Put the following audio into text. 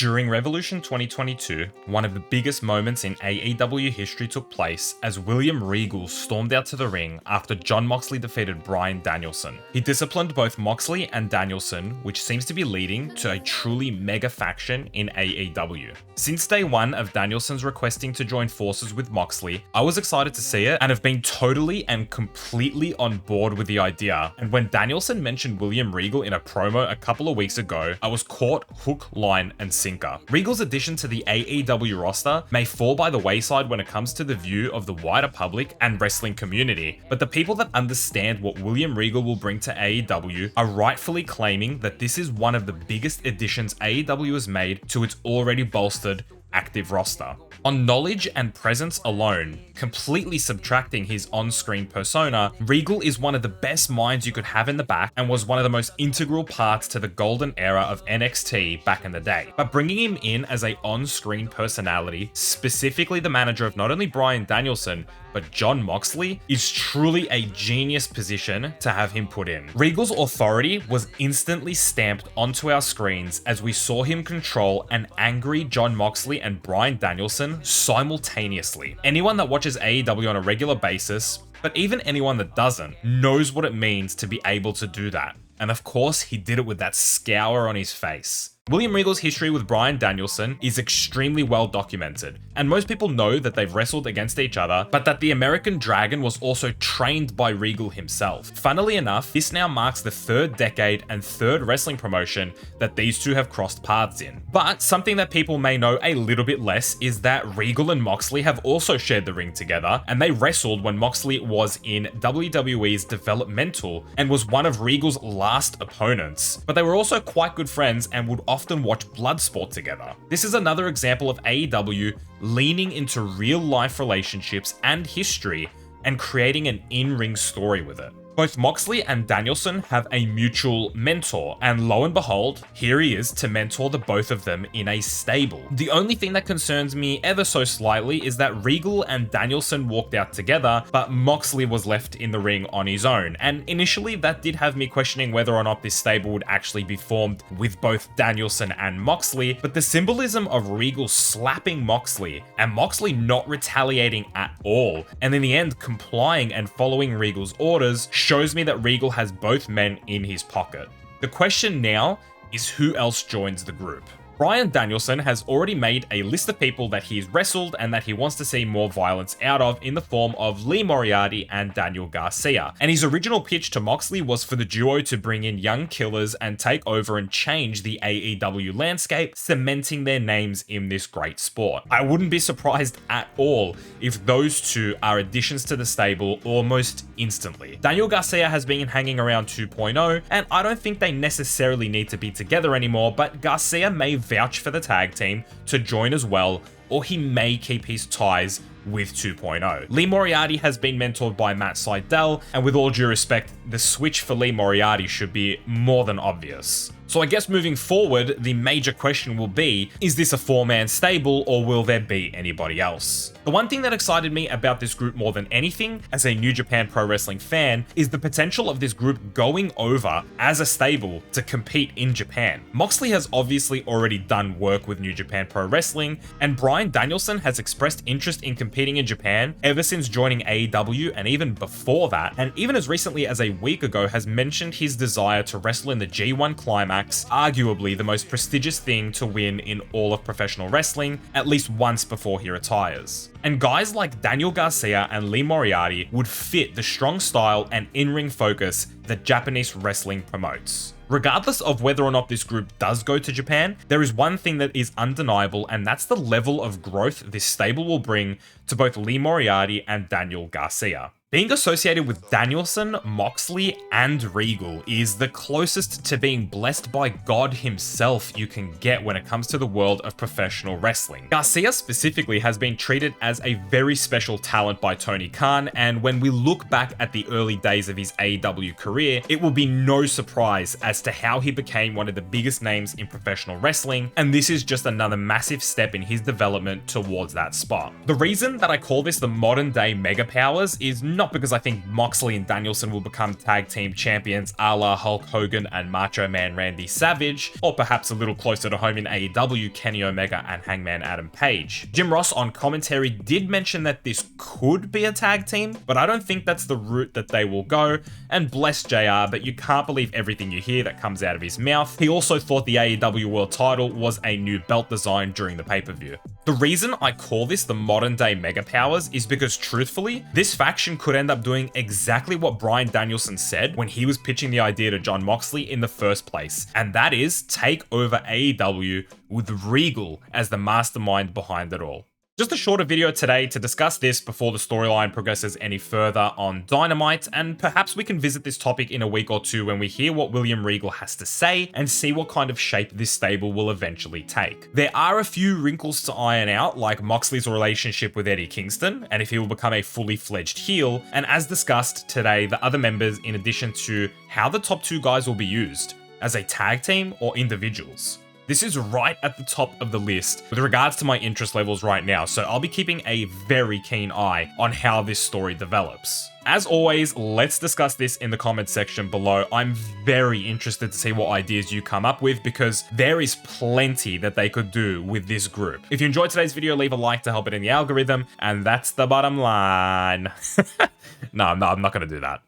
During Revolution 2022, one of the biggest moments in AEW history took place as William Regal stormed out to the ring after Jon Moxley defeated Bryan Danielson. He disciplined both Moxley and Danielson, which seems to be leading to a truly mega faction in AEW. Since day one of Danielson's requesting to join forces with Moxley, I was excited to see it and have been totally and completely on board with the idea. And when Danielson mentioned William Regal in a promo a couple of weeks ago, I was caught hook, line, and sinker. Regal's addition to the AEW roster may fall by the wayside when it comes to the view of the wider public and wrestling community, but the people that understand what William Regal will bring to AEW are rightfully claiming that this is one of the biggest additions AEW has made to its already bolstered active roster. On knowledge and presence alone, completely subtracting his on-screen persona, Regal is one of the best minds you could have in the back and was one of the most integral parts to the golden era of NXT back in the day. But bringing him in as a on-screen personality, specifically the manager of not only Bryan Danielson, but Jon Moxley, is truly a genius position to have him put in. Regal's authority was instantly stamped onto our screens as we saw him control an angry Jon Moxley and Bryan Danielson simultaneously. Anyone that watches AEW on a regular basis, but even anyone that doesn't, knows what it means to be able to do that. And of course, he did it with that scour on his face. William Regal's history with Bryan Danielson is extremely well documented, and most people know that they've wrestled against each other, but that the American Dragon was also trained by Regal himself. Funnily enough, this now marks the third decade and third wrestling promotion that these two have crossed paths in. But something that people may know a little bit less is that Regal and Moxley have also shared the ring together, and they wrestled when Moxley was in WWE's developmental and was one of Regal's last opponents. But they were also quite good friends and would often watch Bloodsport together. This is another example of AEW leaning into real life relationships and history and creating an in-ring story with it. Both Moxley and Danielson have a mutual mentor, and lo and behold, here he is to mentor the both of them in a stable. The only thing that concerns me ever so slightly is that Regal and Danielson walked out together, but Moxley was left in the ring on his own, and initially that did have me questioning whether or not this stable would actually be formed with both Danielson and Moxley, but the symbolism of Regal slapping Moxley and Moxley not retaliating at all, and in the end complying and following Regal's orders, shows me that Regal has both men in his pocket. The question now is who else joins the group. Bryan Danielson has already made a list of people that he's wrestled and that he wants to see more violence out of in the form of Lee Moriarty and Daniel Garcia. And his original pitch to Moxley was for the duo to bring in young killers and take over and change the AEW landscape, cementing their names in this great sport. I wouldn't be surprised at all if those two are additions to the stable almost instantly. Daniel Garcia has been hanging around 2.0, and I don't think they necessarily need to be together anymore, but Garcia may vouch for the tag team to join as well, or he may keep his ties with 2.0. Lee Moriarty has been mentored by Matt Sydal, and with all due respect, the switch for Lee Moriarty should be more than obvious. So I guess moving forward, the major question will be, is this a four-man stable or will there be anybody else? The one thing that excited me about this group more than anything as a New Japan Pro Wrestling fan is the potential of this group going over as a stable to compete in Japan. Moxley has obviously already done work with New Japan Pro Wrestling, and Bryan Danielson has expressed interest in competing in Japan ever since joining AEW and even before that, and even as recently as a week ago has mentioned his desire to wrestle in the G1 Climax, arguably the most prestigious thing to win in all of professional wrestling, at least once before he retires. And guys like Daniel Garcia and Lee Moriarty would fit the strong style and in-ring focus that Japanese wrestling promotes. Regardless of whether or not this group does go to Japan, there is one thing that is undeniable, and that's the level of growth this stable will bring to both Lee Moriarty and Daniel Garcia. Being associated with Danielson, Moxley, and Regal is the closest to being blessed by God himself you can get when it comes to the world of professional wrestling. Garcia specifically has been treated as a very special talent by Tony Khan, and when we look back at the early days of his AEW career, it will be no surprise as to how he became one of the biggest names in professional wrestling, and this is just another massive step in his development towards that spot. The reason that I call this the modern day mega powers is not not because I think Moxley and Danielson will become tag team champions a la Hulk Hogan and Macho Man Randy Savage, or perhaps a little closer to home in AEW, Kenny Omega and Hangman Adam Page. Jim Ross on commentary did mention that this could be a tag team, but I don't think that's the route that they will go, and bless JR, but you can't believe everything you hear that comes out of his mouth. He also thought the AEW World title was a new belt design during the pay-per-view. The reason I call this the modern day Mega Powers is because truthfully, this faction could end up doing exactly what Bryan Danielson said when he was pitching the idea to Jon Moxley in the first place, and that is take over AEW with Regal as the mastermind behind it all. Just a shorter video today to discuss this before the storyline progresses any further on Dynamite, and perhaps we can visit this topic in a week or two when we hear what William Regal has to say and see what kind of shape this stable will eventually take. There are a few wrinkles to iron out, like Moxley's relationship with Eddie Kingston, and if he will become a fully fledged heel, and as discussed today, the other members in addition to how the top two guys will be used, as a tag team or individuals. This is right at the top of the list with regards to my interest levels right now, so I'll be keeping a very keen eye on how this story develops. As always, let's discuss this in the comments section below. I'm very interested to see what ideas you come up with because there is plenty that they could do with this group. If you enjoyed today's video, leave a like to help it in the algorithm, and that's the bottom line. No, I'm not going to do that.